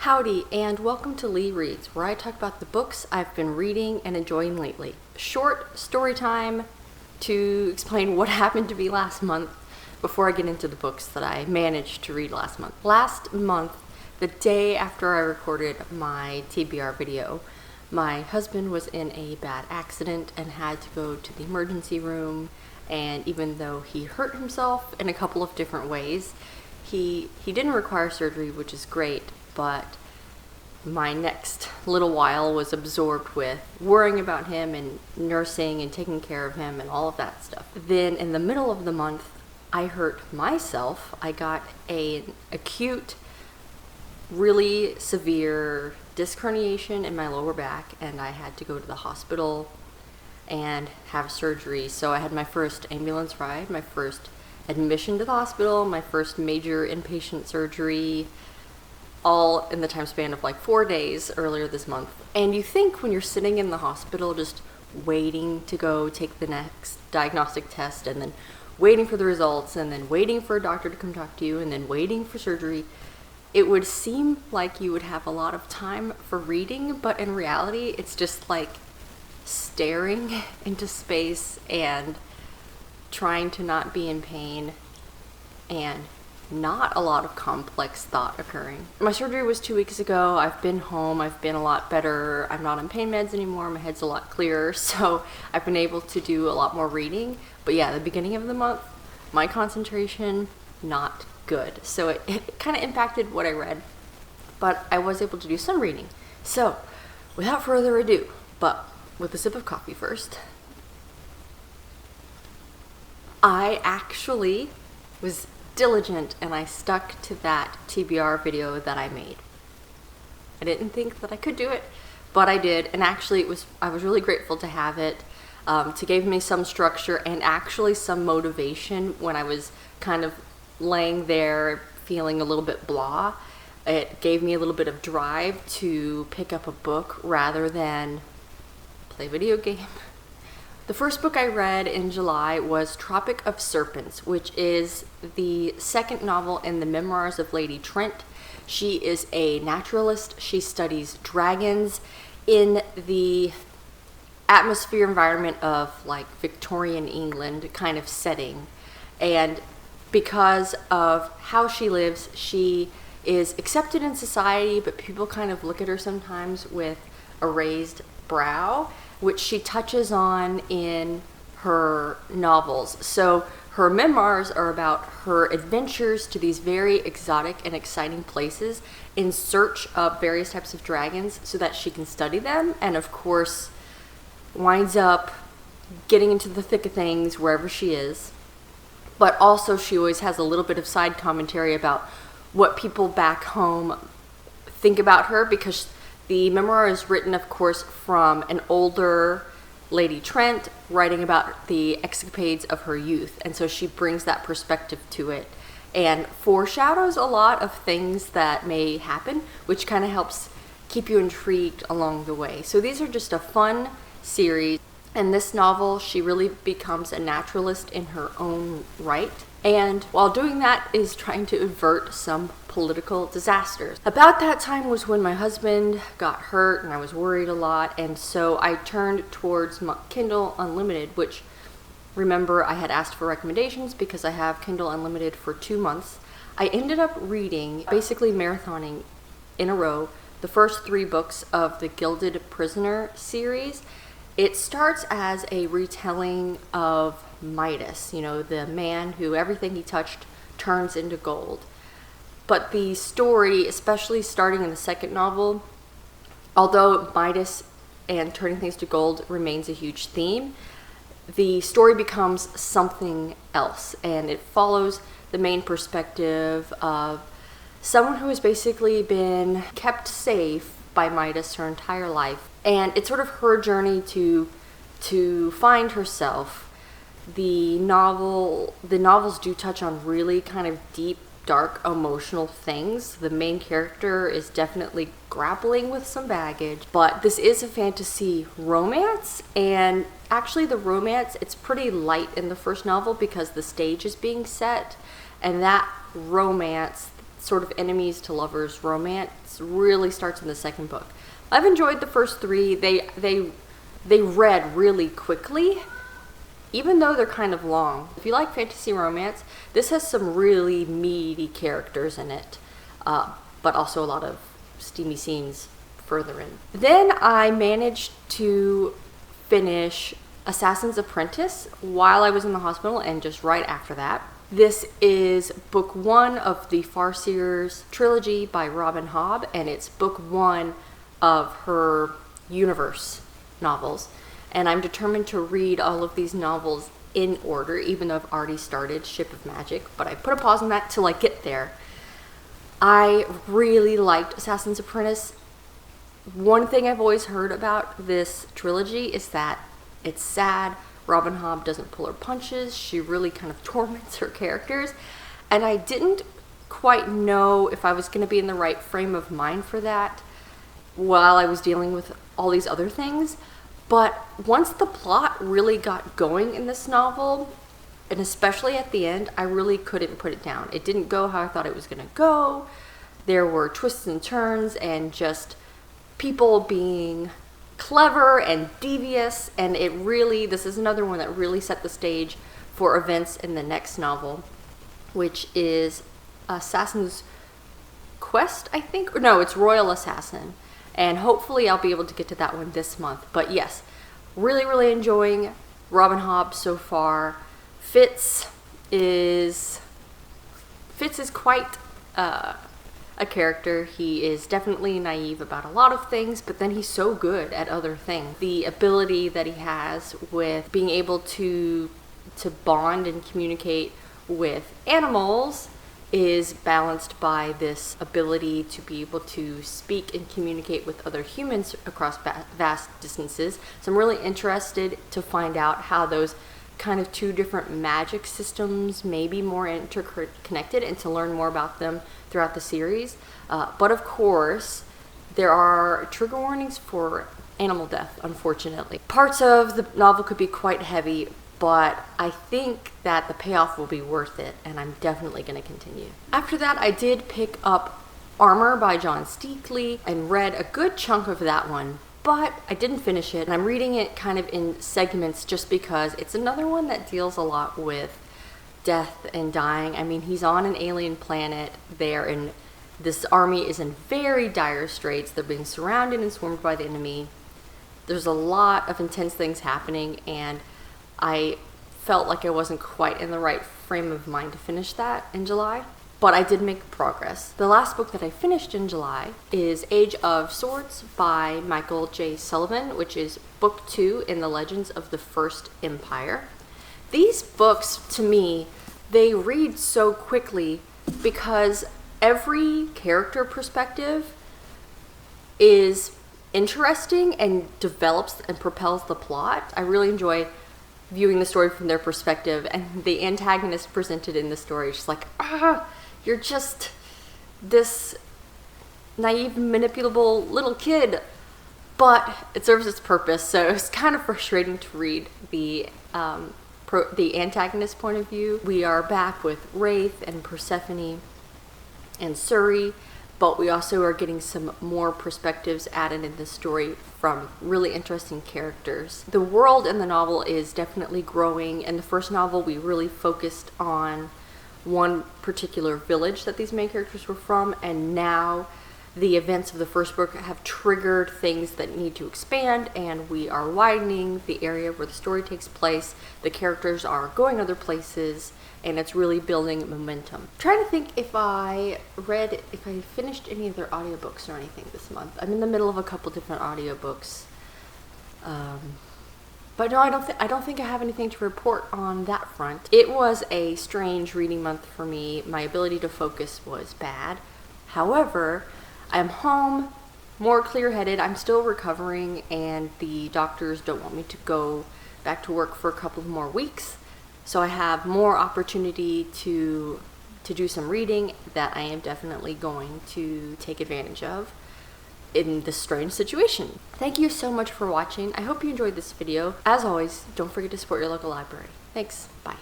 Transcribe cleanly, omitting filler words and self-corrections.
Howdy, and welcome to LeeReads, where I talk about the books I've been reading and enjoying lately. Short story time to explain what happened to me last month before I get into the books that I managed to read last month. Last month, the day after I recorded my TBR video, my husband was in a bad accident and had to go to the emergency room, and even though he hurt himself in a couple of different ways, he didn't require surgery, which is great, but my next little while was absorbed with worrying about him and nursing and taking care of him and all of that stuff. Then in the middle of the month, I hurt myself. I got an acute, really severe disc herniation in my lower back, and I had to go to the hospital and have surgery. So I had my first ambulance ride, my first admission to the hospital, my first major inpatient surgery, all in the time span of like 4 days earlier this month. And you think when you're sitting in the hospital just waiting to go take the next diagnostic test, and then waiting for the results, and then waiting for a doctor to come talk to you, and then waiting for surgery, it would seem like you would have a lot of time for reading, but in reality it's just like staring into space and trying to not be in pain, and not a lot of complex thought occurring. My surgery was 2 weeks ago. I've been home. I've been a lot better. I'm not on pain meds anymore. My head's a lot clearer, so I've been able to do a lot more reading. But yeah, the beginning of the month, my concentration, not good. So it kind of impacted what I read, but I was able to do some reading. So without further ado, but with a sip of coffee first, I actually was diligent and I stuck to that TBR video that I made. I didn't think that I could do it, but I did, and actually I was really grateful to have it to give me some structure and actually some motivation when I was kind of laying there feeling a little bit blah. It gave me a little bit of drive to pick up a book rather than play a video game. The first book I read in July was Tropic of Serpents, which is the second novel in the memoirs of Lady Trent. She is a naturalist. She studies dragons in the atmosphere environment of like Victorian England kind of setting. And because of how she lives, she is accepted in society, but people kind of look at her sometimes with a raised brow, which she touches on in her novels. So her memoirs are about her adventures to these very exotic and exciting places in search of various types of dragons so that she can study them, and of course winds up getting into the thick of things wherever she is. But also she always has a little bit of side commentary about what people back home think about her, because the memoir is written, of course, from an older Lady Trent writing about the escapades of her youth. And so she brings that perspective to it and foreshadows a lot of things that may happen, which kind of helps keep you intrigued along the way. So these are just a fun series. In this novel, she really becomes a naturalist in her own right, and while doing that is trying to avert some political disasters. About that time was when my husband got hurt and I was worried a lot, and so I turned towards Kindle Unlimited, which, remember, I had asked for recommendations because I have Kindle Unlimited for 2 months. I ended up reading, basically marathoning in a row, the first 3 books of the Gilded Prisoner series. It starts as a retelling of Midas, the man who everything he touched turns into gold. But the story, especially starting in the second novel, although Midas and turning things to gold remains a huge theme, the story becomes something else, and it follows the main perspective of someone who has basically been kept safe by Midas her entire life. And it's sort of her journey to find herself. The novels do touch on really kind of deep, dark, emotional things. The main character is definitely grappling with some baggage, but this is a fantasy romance, and actually the romance, it's pretty light in the first novel because the stage is being set, and that romance sort of enemies to lovers romance really starts in the second book. I've enjoyed the first three. They read really quickly, even though they're kind of long. If you like fantasy romance, this has some really meaty characters in it, but also a lot of steamy scenes further in. Then I managed to finish Assassin's Apprentice while I was in the hospital, and just right after that. This is book 1 of the Farseers trilogy by Robin Hobb, and it's book 1 of her universe novels. And I'm determined to read all of these novels in order, even though I've already started Ship of Magic, but I put a pause on that till I get there. I really liked Assassin's Apprentice. One thing I've always heard about this trilogy is that it's sad. Robin Hobb doesn't pull her punches. She really kind of torments her characters. And I didn't quite know if I was going to be in the right frame of mind for that while I was dealing with all these other things. But once the plot really got going in this novel, and especially at the end, I really couldn't put it down. It didn't go how I thought it was going to go. There were twists and turns and just people being clever and devious, and this is another one that really set the stage for events in the next novel, which is Assassin's Quest, I think. Or no, it's Royal Assassin. And hopefully I'll be able to get to that one this month. But yes, really enjoying Robin Hobb so far. Fitz is quite a character. He is definitely naive about a lot of things, but then he's so good at other things. The ability that he has with being able to bond and communicate with animals is balanced by this ability to be able to speak and communicate with other humans across vast distances. So I'm really interested to find out how those kind of two different magic systems may be more interconnected, and to learn more about them throughout the series. But of course, there are trigger warnings for animal death, unfortunately. Parts of the novel could be quite heavy, but I think that the payoff will be worth it, and I'm definitely going to continue. After that, I did pick up Armor by John Steakley and read a good chunk of that one, but I didn't finish it, and I'm reading it kind of in segments just because it's another one that deals a lot with death and dying. I mean, he's on an alien planet there, and this army is in very dire straits. They're being surrounded and swarmed by the enemy. There's a lot of intense things happening, and I felt like I wasn't quite in the right frame of mind to finish that in July, but I did make progress. The last book that I finished in July is Age of Swords by Michael J. Sullivan, which is book 2 in the Legends of the First Empire. These books, to me, they read so quickly because every character perspective is interesting and develops and propels the plot. I really enjoy viewing the story from their perspective, and the antagonist presented in the story is just like, you're just this naive, manipulable little kid, but it serves its purpose. So it's kind of frustrating to read the antagonist point of view. We are back with Wraith and Persephone and Suri, but we also are getting some more perspectives added in the story from really interesting characters. The world in the novel is definitely growing. In the first novel, we really focused on one particular village that these main characters were from, and now the events of the first book have triggered things that need to expand, and we are widening the area where the story takes place. The characters are going other places, and it's really building momentum. I'm trying to think if I finished any of their audiobooks or anything this month. I'm in the middle of a couple different audiobooks. But no, I don't think I have anything to report on that front. It was a strange reading month for me. My ability to focus was bad. However, I'm home, more clear-headed. I'm still recovering, and the doctors don't want me to go back to work for a couple of more weeks. So I have more opportunity to do some reading that I am definitely going to take advantage of in this strange situation. Thank you so much for watching. I hope you enjoyed this video. As always, don't forget to support your local library. Thanks. Bye.